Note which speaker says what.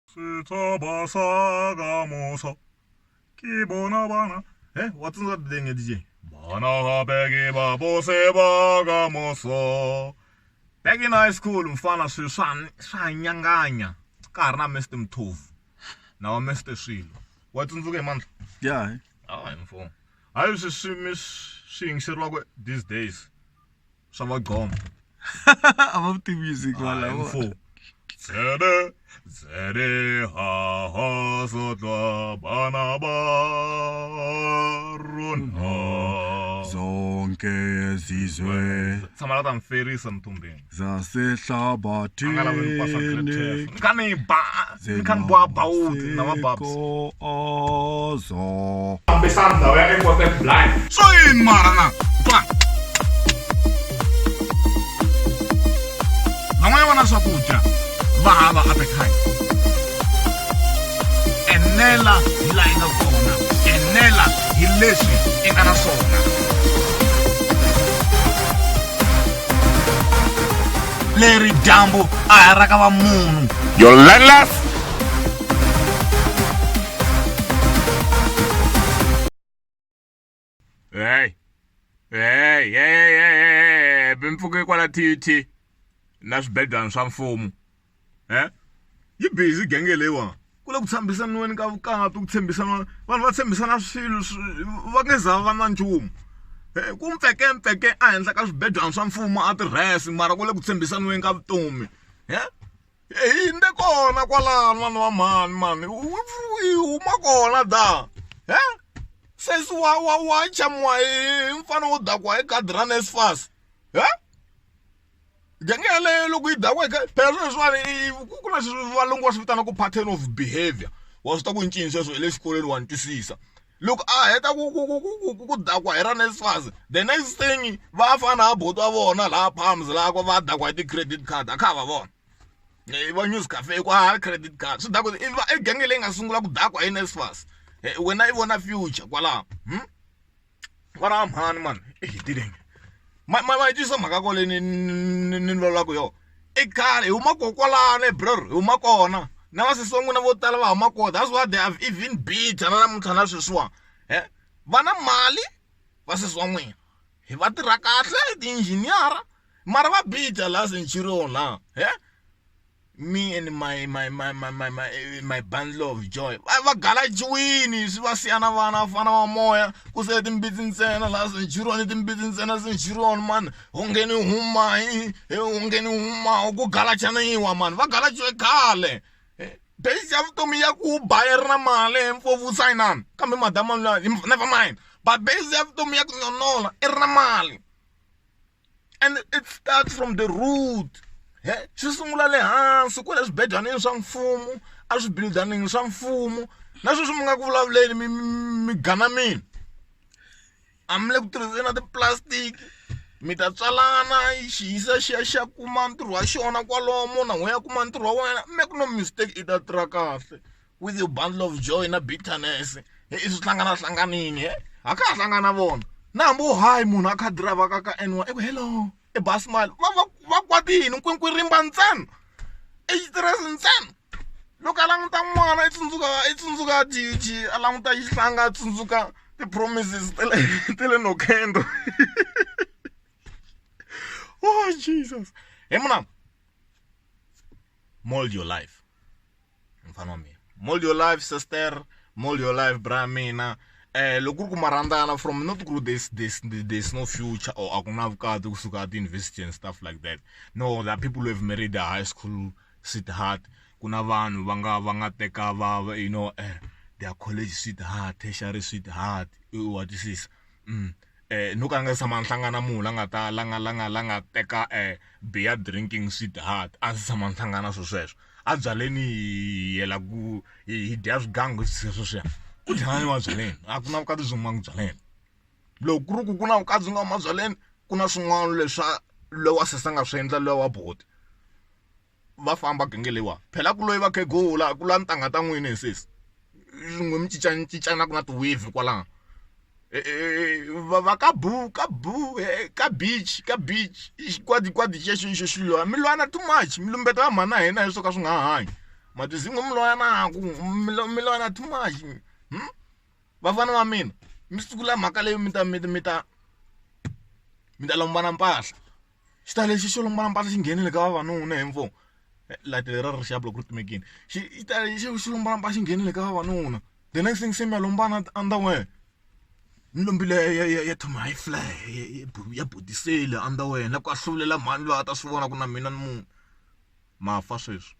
Speaker 1: Sitobasagamosa kibona bana. What's that thing, DJ? Bana begi babose bagamoso. Back in high school, mfana swanyanganya. Karna Mr. Mtov. Now I Mr. Shilo. What's in the man?
Speaker 2: Yeah.
Speaker 1: I'm for. I used to sing Sirwagwe these days. Some gone.
Speaker 2: I'm up to music,
Speaker 1: I'm for. Zere ha ha sotwa banabaruna
Speaker 2: zonke izizwe
Speaker 1: samalata mferisa mtumbeni
Speaker 2: zasehlabathini
Speaker 1: kanibwa bawuthi namababs
Speaker 2: ozo
Speaker 1: ambesanda wena ngote blind so in marana twa namwe wana swakudya vahava appetite enela hi laha yi nga kona enela hi leswi i nga na swona leri dyambu a hi ra ka va munhu you're landless hey bimpfuke kwala TUT na swibedlwana swa mfumo yi busy genge leyiwa kule ku tshembisaniweni ka vukati ku tshembisana vanhu va tshembisana swilo va nge za va na nchumu ku mpfeke a henhla ka swibedlwana swa mfumo a tirhesi mara kule ku tshembisaniweni ka vutomi hi nde kona kwalano vanhu va mani huma kona da sesi wa chamuwa hi mfana wo dakwa hi khadi ra NSFAS gengele loko yi dakwa eka phela leswiwani ku na valungu va swi vitana ku pattern of behavior wa swi ta ku cinca sweswo hi le xikolweni wa ni twisisa loko a heta ku dakwa hi ra NSFAS the next thing va fana ha boto wa vona laha palms laha ku va dakwa hi ti-credit card a kha va vona va news cafe ku ha credit card swi dakwa i genge leyi nga sungula ku dakwa hi NSFAS wena i vona future kwalaho kwalaho mhani mani hi tirenge ma tisa mhaka ko leyi ni vulavulaka yo i khale hi huma kokwalani brother hi huma kona na vasisonguna vo tala va huma kona that's why they have even bitter na namuntlha na sweswiwa va na mali vasesi wa n'wina hi va tirha kahle ti-engineer mara va bitter laha Centurion laha me and my bundle of joy va galajiwini swi va siyana vana vafana va moya ku se timbitsi ntsena laha Centurion timbitsi ntsena Centurion man ungeni huma ku galachaniwa man va galajiwe khale base ya vutomi ya ku bayeri na mali mfovu sayinani kambe madama never mind but base ya vutomi ya ku nyonola i ri na mali and it starts from the root swi sungula le hansi ku le swibedlwaneni swa mfumo a swibildanini swa mfumo na sweswi mi nga ku vulavuleni mi gana mina a mi le ku tirhiseni na tiplastic mi ta tswalana xiyisa xiya xa kuma ntirho wa xona kwalomo na n'we ya kuma ntirho wa wena make no mistake i ta tirha kahle with your bundle of joy na bitterness i swi hlanganahlanganini a kha ha hlangana vona na hambi u hayi munhu a kha driver ka N1 eku hello e basmile va kwatini nkwinkwirima ntsena i xitiresi ntsena loko a languta n'wana i tsundzuka jiji a languta xihlanga a tsundzuka ti-promises tele nokhendo oh Jesus mna mold your life mfana wa mina mold your life sister mold your life bra mina loko ku marandana from not group there's no future or akuna vukati kusuka at university and stuff like that no there are people who have married a high school sweetheart kuna vanhu va nga teka va you know their college sweetheart tertiary sweetheart what is this no ka nga sama nhlangana munhu langa teka beer drinking sweetheart a sama nhlangana sweswo a byaleni yela ku hi dya swigangu sweswo ku dlani wa byaleni a ku na vukati byin'wana byaleni loko ku ri ku na vukati byi nga huma byaleni ku na swin'wana leswa lowa sesa nga swi endla lowa boti va famba genge leyiwa phela ku loyi va khegula ku la ntanga ta n'wini hi sesi n'we mi cincana ku na tiwave kwalaho va ka beach kwadi xexo xilo mi lwana too much mi lumbeta va mhana hina leswo ka swi nga hanyi matizingo miloyanaku miloyana too much vafana va mina mi sukula mhaka leyi mi ta lombana mpahla xita lexi xo lombana mpahla xi nghenile ka vavanuna hemfo latela ri xablo ku timekini xita lexi xo lombana mpahla xi nghenile ka vavanuna the next thing se mi ya lombana underwear ni lombile ya Tommy Hilfiger ya bodisele underwear la ku a hluvulela mhani loyi a ta swi vona ku na mina ni munhu mafa sweswi